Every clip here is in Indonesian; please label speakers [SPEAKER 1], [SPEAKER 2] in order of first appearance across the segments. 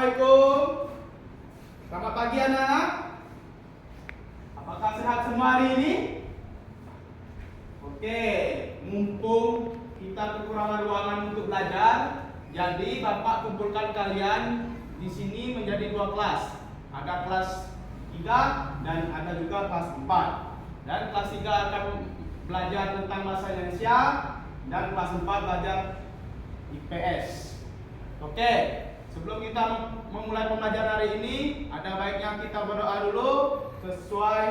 [SPEAKER 1] Assalamualaikum. Selamat pagi anak-anak. Apakah sehat semua hari ini? Oke, mumpung kita kekurangan ruangan untuk belajar, jadi Bapak kumpulkan kalian di sini menjadi dua kelas. Ada kelas 3 dan ada juga kelas 4. Dan kelas 3 akan belajar tentang bahasa Indonesia dan kelas 4 belajar IPS. Oke, sebelum kita memulai pembelajaran hari ini, ada baiknya kita berdoa dulu sesuai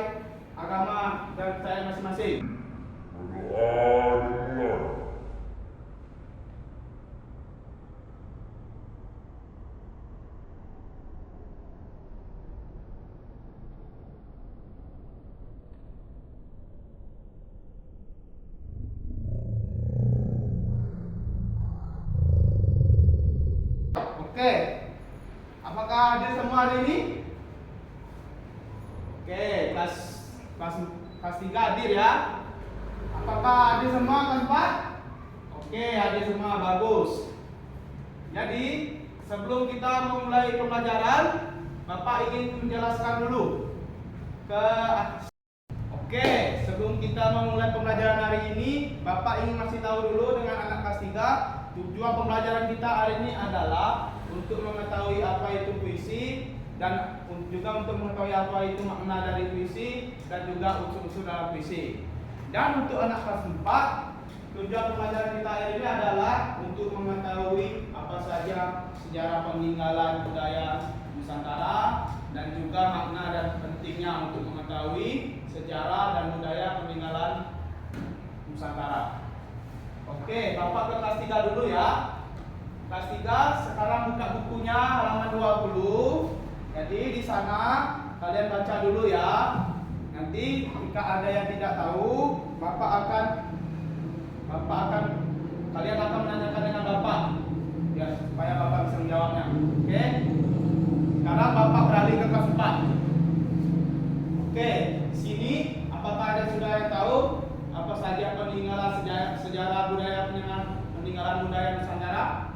[SPEAKER 1] agama dan saya masing-masing. Berdoa dulu. Oke, apakah hadir semua hari ini? Oke, kelas 3 hadir ya. Apakah hadir semua kelas 4? Oke, hadir semua, bagus. Jadi, sebelum kita memulai pembelajaran, Bapak ingin menjelaskan dulu Oke, sebelum kita memulai pembelajaran hari ini, Bapak ingin masih tahu dulu dengan anak kelas 3, tujuan pembelajaran kita hari ini adalah untuk mengetahui apa itu puisi dan juga untuk mengetahui apa itu makna dari puisi dan juga unsur-unsur dalam puisi. Dan untuk anak kelas 4, tujuan pembelajaran kita hari ini adalah untuk mengetahui apa saja sejarah peninggalan budaya Nusantara dan juga makna dan pentingnya untuk mengetahui sejarah dan budaya peninggalan Nusantara. Oke, Bapak ke kelas 3 dulu ya. Kelas 3 sekarang buka bukunya halaman 20. Jadi di sana kalian baca dulu ya. Nanti jika ada yang tidak tahu, kalian akan menanyakan dengan Bapak ya, supaya Bapak bisa menjawabnya. Oke. Sekarang Bapak beralih ke kelas 4. Oke, sini apakah ada sudah yang tahu apa saja peninggalan sejarah budaya peninggalan budaya Nusantara?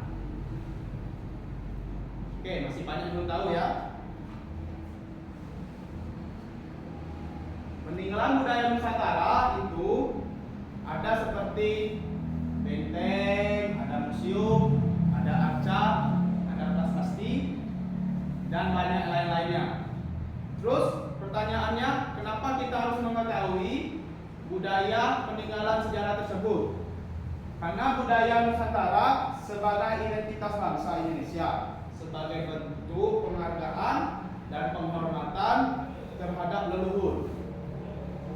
[SPEAKER 1] Oke, masih banyak belum tahu ya. Peninggalan budaya Nusantara itu ada seperti benteng, ada museum, ada arca, ada prasasti, dan banyak lain-lainnya. Terus pertanyaannya, kenapa kita harus mengetahui budaya peninggalan sejarah tersebut? Karena budaya Nusantara sebagai identitas bangsa Indonesia, sebagai bentuk penghargaan dan penghormatan terhadap leluhur.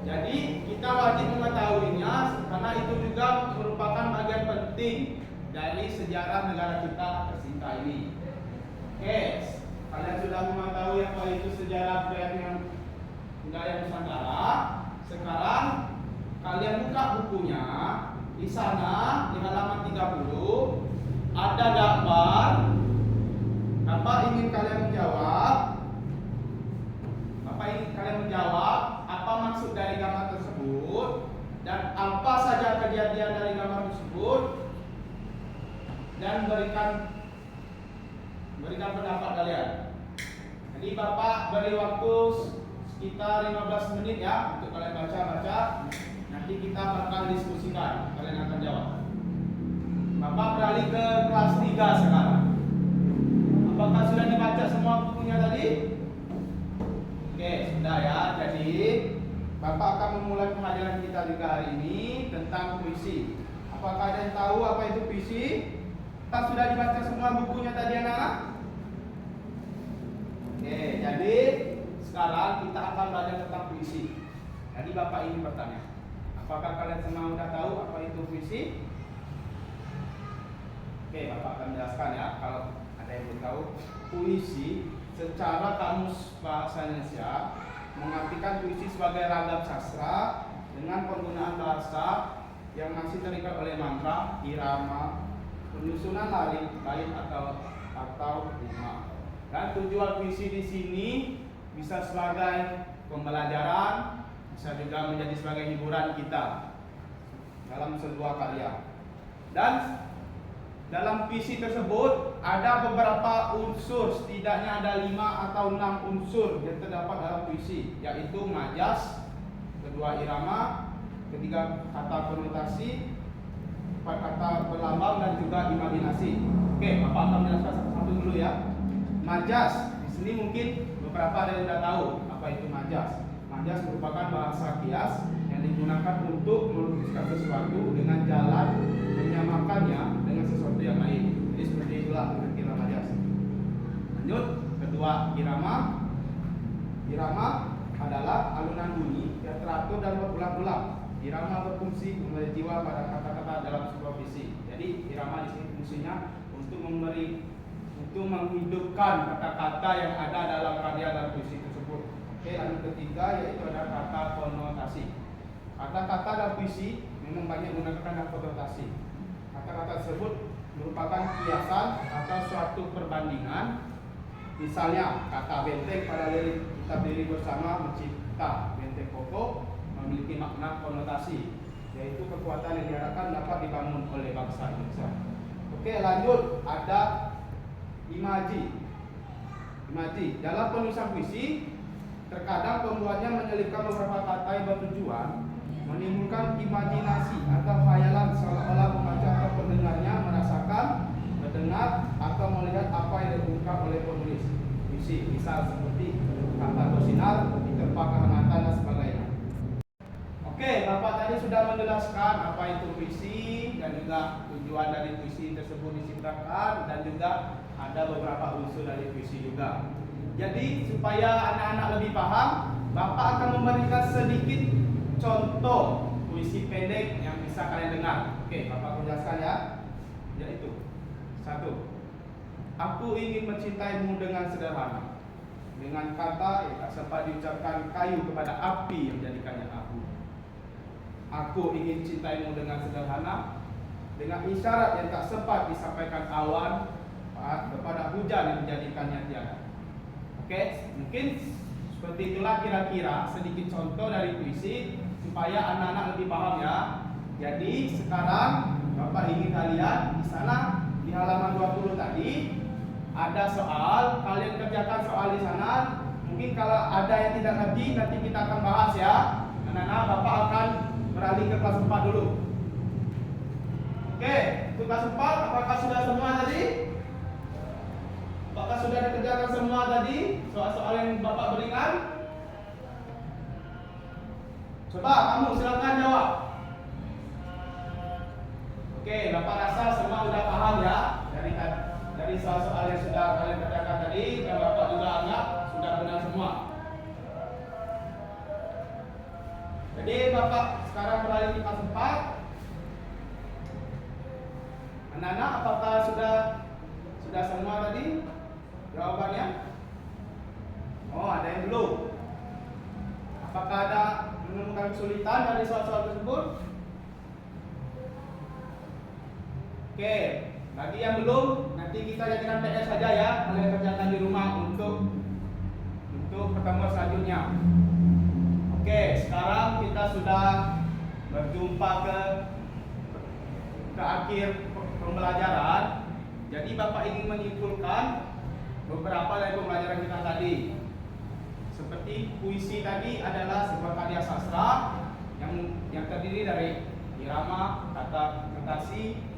[SPEAKER 1] Jadi kita wajib mengetahuinya karena itu juga merupakan bagian penting dari sejarah negara kita tercinta ini. Oke, kalian sudah mengetahui apa itu sejarah budaya Nusantara. Sekarang kalian buka bukunya. Di sana di halaman 30 ada gambar. Bapak ingin kalian menjawab apa maksud dari gambar tersebut dan apa saja kejadian dari gambar tersebut, dan berikan pendapat kalian. Jadi Bapak beri waktu sekitar 15 menit ya untuk kalian baca. Nanti kita bakal diskusikan, kalian akan jawab. Bapak beralih ke kelas 3 sekarang. Apakah sudah dibaca semua bukunya tadi? Oke, sudah ya. Jadi Bapak akan memulai pembelajaran kita juga hari ini tentang puisi. Apakah ada yang tahu apa itu puisi? Kita sudah dibaca semua bukunya tadi anak-anak? Oke, jadi sekarang kita akan belajar tentang puisi. Jadi Bapak ingin bertanya, apakah kalian semua sudah tahu apa itu puisi? Oke, Bapak akan menjelaskan ya. Kalau ada yang belum tahu, puisi secara kamus bahasa Indonesia mengartikan puisi sebagai ragam sastra dengan penggunaan bahasa yang masih terikat oleh mantra, irama, penyusunan bait atau rima. Dan tujuan puisi di sini bisa sebagai pembelajaran, bisa juga menjadi sebagai hiburan kita dalam sebuah karya. Dan dalam puisi tersebut ada beberapa unsur, setidaknya ada 5 atau 6 unsur yang terdapat dalam puisi, yaitu majas, kedua irama, ketiga kata konotasi, empat kata berlambang, dan juga imajinasi. Oke, Bapak akan menjelaskan satu-satu dulu ya. Majas, di sini mungkin beberapa ada yang sudah tahu apa itu majas. Majas merupakan bahasa kias yang digunakan untuk melukiskan sesuatu dengan jalan menyamakannya dengan sesuatu yang lain. Jadi seperti itulah kira-kira majas. Lanjut, kedua irama. Irama adalah alunan bunyi yang teratur dan berulang-ulang. Irama berfungsi memberi jiwa pada kata-kata dalam sebuah puisi. Jadi irama di sini fungsinya untuk menghidupkan kata-kata yang ada dalam karya dan puisi tersebut. Oke, lanjut ketiga yaitu ada kata konotasi. Kata-kata dalam puisi memang banyak menggunakan konotasi. Kata-kata tersebut merupakan kiasan atau suatu perbandingan. Misalnya kata benteng pada lirik kita berdiri bersama mencipta benteng kokoh memiliki makna konotasi, yaitu kekuatan yang diharapkan dapat dibangun oleh bangsa Indonesia. Oke, lanjut ada imaji. Imaji dalam penulisan puisi terkadang pembuatnya menyelipkan beberapa kata yang bertujuan menimbulkan imajinasi atau khayalan seolah-olah pembaca atau pendengarnya merasakan, mendengar atau melihat apa yang diungkap oleh penulis puisi. Misal seperti kata bersinar, diterpa kehangatan dan sebagainya. Oke, Bapak tadi sudah menjelaskan apa itu puisi dan juga tujuan dari puisi tersebut diciptakan, dan juga ada beberapa unsur dari puisi juga. Jadi supaya anak-anak lebih paham, Bapak akan memberikan sedikit contoh puisi pendek yang bisa kalian dengar. Oke, Bapak jelaskan ya. Yaitu 1. Aku ingin mencintaimu dengan sederhana, dengan kata yang tak sempat diucapkan kayu kepada api yang menjadikannya abu. Aku ingin cintaimu dengan sederhana, dengan isyarat yang tak sempat disampaikan awan kepada hujan yang menjadikannya tiada. Oke, mungkin seperti itulah kira-kira sedikit contoh dari puisi supaya anak-anak lebih paham ya. Jadi sekarang Bapak ingin kalian di sana di halaman 20 tadi ada soal, kalian kerjakan soal di sana. Mungkin kalau ada yang tidak ngerti nanti kita akan bahas ya. Anak-anak, Bapak akan beralih ke kelas 4 dulu. Oke, untuk kelas 4 apakah sudah semua tadi? Apakah sudah dikerjakan semua tadi soal-soal yang Bapak berikan? Coba kamu silakan jawab. Oke, Bapak rasa semua sudah paham ya dari soal-soal yang sudah kalian kerjakan tadi, dan Bapak juga anggap sudah benar semua. Jadi Bapak sekarang beralih ke kelas 4. Anak-anak, apakah sudah semua tadi jawabannya? Oh, ada yang belum. Apakah ada menemukan kesulitan dari soal-soal tersebut? Oke, bagi yang belum, nanti kita jadikan PR saja ya. Kalian kerjakan di rumah untuk pertemuan selanjutnya. Oke, sekarang kita sudah berjumpa ke akhir pembelajaran. Jadi Bapak ingin menyimpulkan beberapa dari pembelajaran kita tadi. Seperti puisi tadi adalah sebuah karya sastra yang terdiri dari irama, kata konotasi,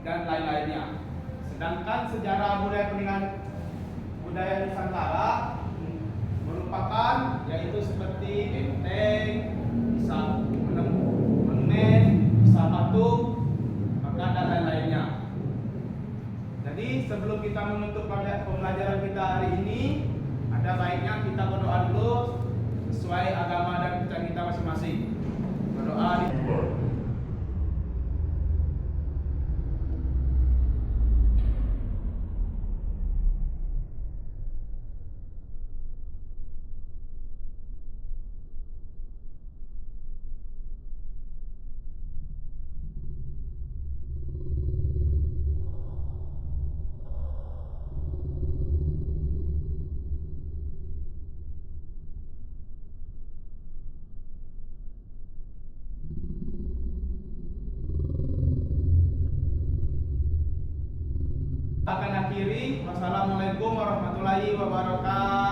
[SPEAKER 1] dan lain-lainnya. Sedangkan sejarah budaya Nusantara merupakan yaitu seperti benteng, bisa monumen, bisa patung, maka dan lain-lainnya. Jadi sebelum kita menutup pembelajaran kita hari ini, ada baiknya kita berdoa dulu sesuai agama dan kepercayaan kita masing-masing. Berdoa di akan akhiri. Wassalamualaikum warahmatullahi wabarakatuh.